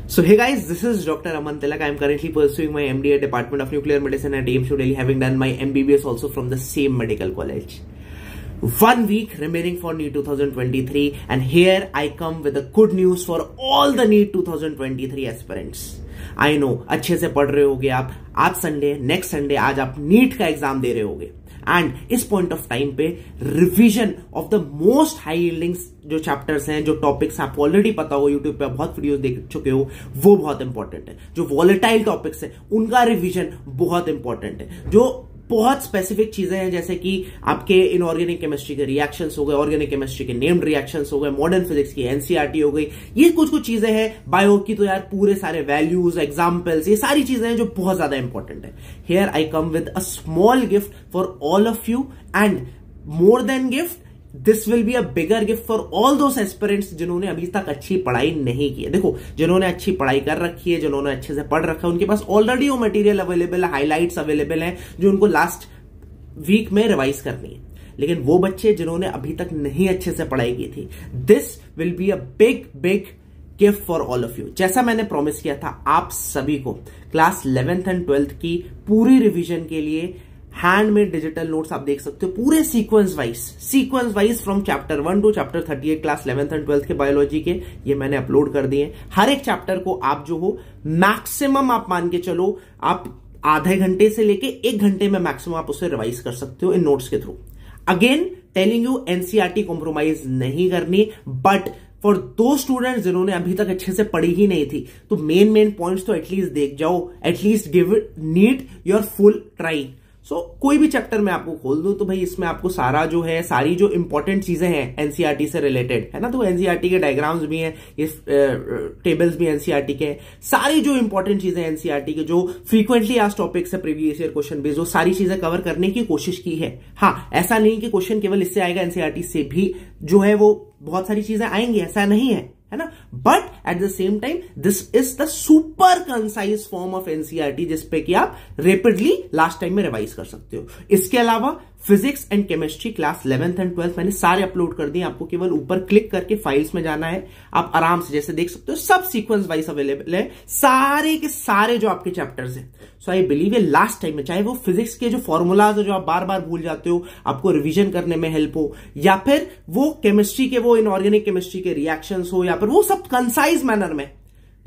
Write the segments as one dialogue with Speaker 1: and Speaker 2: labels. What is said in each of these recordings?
Speaker 1: So hey guys, this is Dr. Aman Tilak. I am currently pursuing my MD at Department of Nuclear Medicine at AIIMS New Delhi, having done my MBBS also from the same medical college. 1 week remaining for NEET 2023 and here I come with the good news for all the NEET 2023 aspirants. I know अच्छे से पढ़ रहे होगे आप, आज Sunday, next Sunday आज आप NEET का एग्जाम दे रहे होगे एंड इस पॉइंट ऑफ टाइम पे revision of the most high yielding जो चैप्टर्स हैं, जो टॉपिक्स आपको ऑलरेडी पता हो, यूट्यूब पे बहुत वीडियोस देख चुके हो, वो बहुत इंपॉर्टेंट है। जो वॉलेटाइल टॉपिक्स है उनका रिवीजन बहुत इंपॉर्टेंट है। जो बहुत स्पेसिफिक चीजें हैं जैसे कि आपके इनऑर्गेनिक केमिस्ट्री के रिएक्शंस हो गए, ऑर्गेनिक केमिस्ट्री के नेम्ड रिएक्शंस हो गए, मॉडर्न फिजिक्स की एनसीईआरटी हो गई, ये कुछ कुछ चीजें हैं। बायो की तो यार पूरे सारे वैल्यूज, एग्जाम्पल्स, ये सारी चीजें हैं जो बहुत ज्यादा इंपॉर्टेंट है। Here I come with a small gift for all of you and more than gift, this will be a bigger gift for all those aspirants जिन्होंने अभी तक अच्छी पढ़ाई नहीं की है। देखो, जिन्होंने अच्छी पढ़ाई कर रखी है, जिन्होंने अच्छे से पढ़ रखा है, उनके पास ऑलरेडी वो मटेरियल अवेलेबल है, हाइलाइट्स अवेलेबल है जो उनको लास्ट वीक में रिवाइज करनी है। लेकिन वो बच्चे जिन्होंने अभी तक नहीं अच्छे से पढ़ाई की थी, this will be a big big gift for all of you. जैसा मैंने प्रॉमिस किया था आप सभी को, क्लास 11th एंड 12th की पूरी रिवीजन के लिए हैंडमेड डिजिटल नोट्स आप देख सकते हो, पूरे sequence wise from chapter 1 to chapter 38 class 11th and 12th के बायोलॉजी के, ये मैंने अपलोड कर दिए। हर एक चैप्टर को आप जो हो मैक्सिमम आप मान के चलो, आप आधे घंटे से लेके 1 घंटे में मैक्सिमम आप उसे रिवाइज कर सकते हो इन नोट्स के through. Again telling you, NCERT compromise नहीं करनी, बट फॉर दो स्टूडेंट्स जिन्होंने अभी तक अच्छे से पढ़ी ही नहीं थी, तो मेन पॉइंट्स तो एटलीस्ट देख जाओ, at least give it need your full try. So कोई भी चैप्टर मैं आपको खोल दूं तो भाई इसमें आपको सारा जो है, सारी जो इंपॉर्टेंट चीजें हैं एनसीईआरटी से रिलेटेड है ना, तो एनसीईआरटी के डायग्राम्स भी हैं, ये टेबल्स भी एनसीईआरटी के, सारी जो इंपॉर्टेंट चीजें एनसीईआरटी के, जो फ्रीक्वेंटली आज टॉपिक्स है प्रीवियस ईयर क्वेश्चन बेस्ड, वो सारी चीजें कवर करने की कोशिश की है। हाँ, ऐसा नहीं कि क्वेश्चन केवल इससे आएगा, एनसीईआरटी से भी जो है वो बहुत सारी चीजें आएंगी, ऐसा नहीं है ना। But at the same time this is the super concise form of NCERT जिसपे कि आप रैपिडली लास्ट टाइम में रिवाइज कर सकते हो। इसके अलावा physics and chemistry class 11th and 12th मैंने सारे अपलोड कर दिए, आपको केवल ऊपर क्लिक करके फाइल्स में जाना है, आप आराम से जैसे देख सकते हो सब सीक्वेंस वाइज अवेलेबल है, सारे के सारे जो आपके चैप्टर्स हैं। सो आई बिलीव ये लास्ट टाइम में, चाहे वो फिजिक्स के जो फॉर्मूलाज हो जो आप बार बार भूल जाते हो, आपको रिवीजन करने में हेल्प हो, या फिर वो केमिस्ट्री के, वो इनऑर्गेनिक केमिस्ट्री के रिएक्शंस हो, या फिर वो सब कंसाइज मैनर में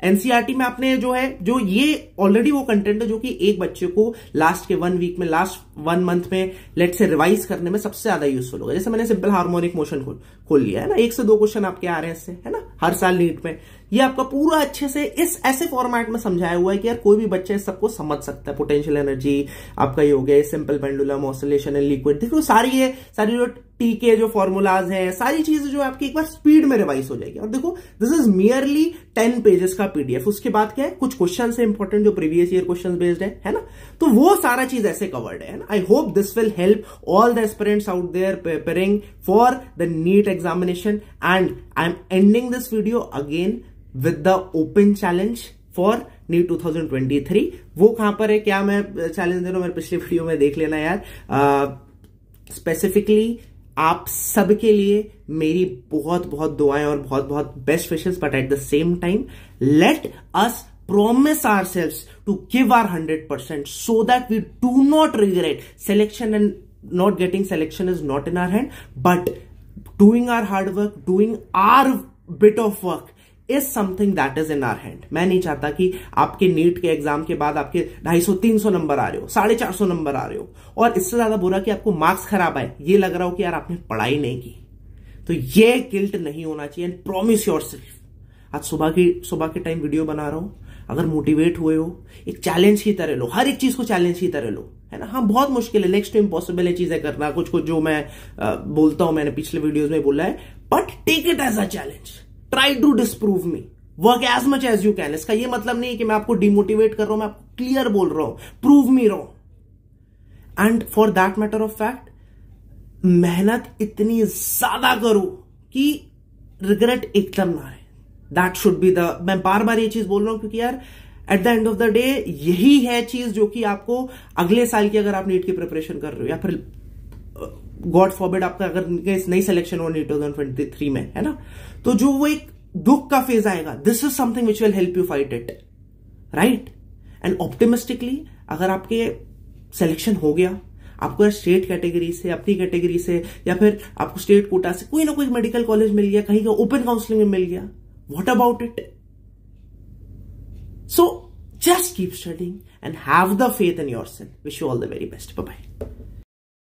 Speaker 1: एनसीईआरटी में आपने जो है, जो ये ऑलरेडी वो कंटेंट है जो कि एक बच्चे को लास्ट के 1 वीक में, लास्ट 1 मंथ में लेट से रिवाइज करने में सबसे ज्यादा यूजफुल होगा। जैसे मैंने सिंपल हार्मोनिक मोशन खोल लिया है ना, 1 से 2 क्वेश्चन आपके आ रहे हैं इससे, है ना, हर साल नीट में। ये आपका पूरा अच्छे से इस ऐसे फॉर्मेट में समझाया हुआ है कि यार कोई भी बच्चा इस सबको समझ सकता है। पोटेंशियल एनर्जी आपका ये हो गया, simple pendulum, oscillation in liquid, देखो सारी जो टी के जो फॉर्मूलाज हैं, सारी चीजें जो आपकी एक बार स्पीड में रिवाइज हो जाएगी। और देखो दिस इज मियरली 10 पेजेस का पीडीएफ। उसके बाद क्या है, कुछ क्वेश्चन है इंपॉर्टेंट जो प्रीवियस ईयर क्वेश्चन बेस्ड है ना, तो वो सारा चीज ऐसे कवर्ड है ना। I hope this will help all the aspirants out there preparing for the NEET examination and I am ending this video again with the open challenge for NEET 2023। वो कहां पर है, क्या मैं चैलेंज दे रहा हूं, मेरे पिछले वीडियो में देख लेना यार। स्पेसिफिकली आप सबके लिए मेरी बहुत बहुत दुआएं और बहुत बहुत best wishes, but at the same time let us promise ourselves to give our 100% so that we do not regret selection, and not getting selection is not in our hand, but doing our hard work, doing our bit of work is something that is in our hand. मैं नहीं चाहता कि आपके NEET के exam के बाद आपके 250-300 number आ रहे हो, 450 नंबर आ रहे हो, और इससे ज्यादा बुरा कि आपको मार्क्स खराब आए, ये लग रहा हो कि यार आपने पढ़ाई नहीं की। तो ये गिल्ट नहीं होना चाहिए। एंड प्रॉमिस योरसेल्फ, आज सुबह के टाइम वीडियो बना रहा हूं, अगर मोटिवेट हुए हो, एक चैलेंज की तरह लो, हर एक चीज को चैलेंज की तरह लो, है ना। हाँ, बहुत मुश्किल है, नेक्स्ट टू इम्पॉसिबल है चीजें करना, कुछ जो मैं बोलता हूं, मैंने पिछले वीडियोस में बोला है, but take it as a challenge, try to disprove me, work as much as you can. इसका ये मतलब नहीं कि मैं आपको डिमोटिवेट कर रहा हूं, मैं आपको क्लियर बोल रहा हूं, prove me wrong. And for that matter of fact, मेहनत इतनी ज्यादा करो कि रिग्रेट एकदम ना रहे। दैट शुड बी द, मैं बार बार ये चीज बोल रहा हूं क्योंकि यार at the end of the day यही है चीज जो कि आपको अगले साल की, अगर आप नीट की प्रिपरेशन कर रहे हो, या फिर गॉड फॉरबिड आपका अगर नहीं सिलेक्शन हो नीट 2023 में, है ना, तो जो वो एक दुख का फेज आएगा, this is something which will help you fight it, right? And optimistically अगर आपके सिलेक्शन हो गया, आपको स्टेट कैटेगरी से, अपनी कैटेगरी से, या फिर आपको स्टेट कोटा से कोई ना कोई मेडिकल कॉलेज मिल गया, कहीं का ओपन काउंसलिंग में मिल गया, what about it? So just keep studying and have the faith in yourself. Wish you all the very best. Bye bye.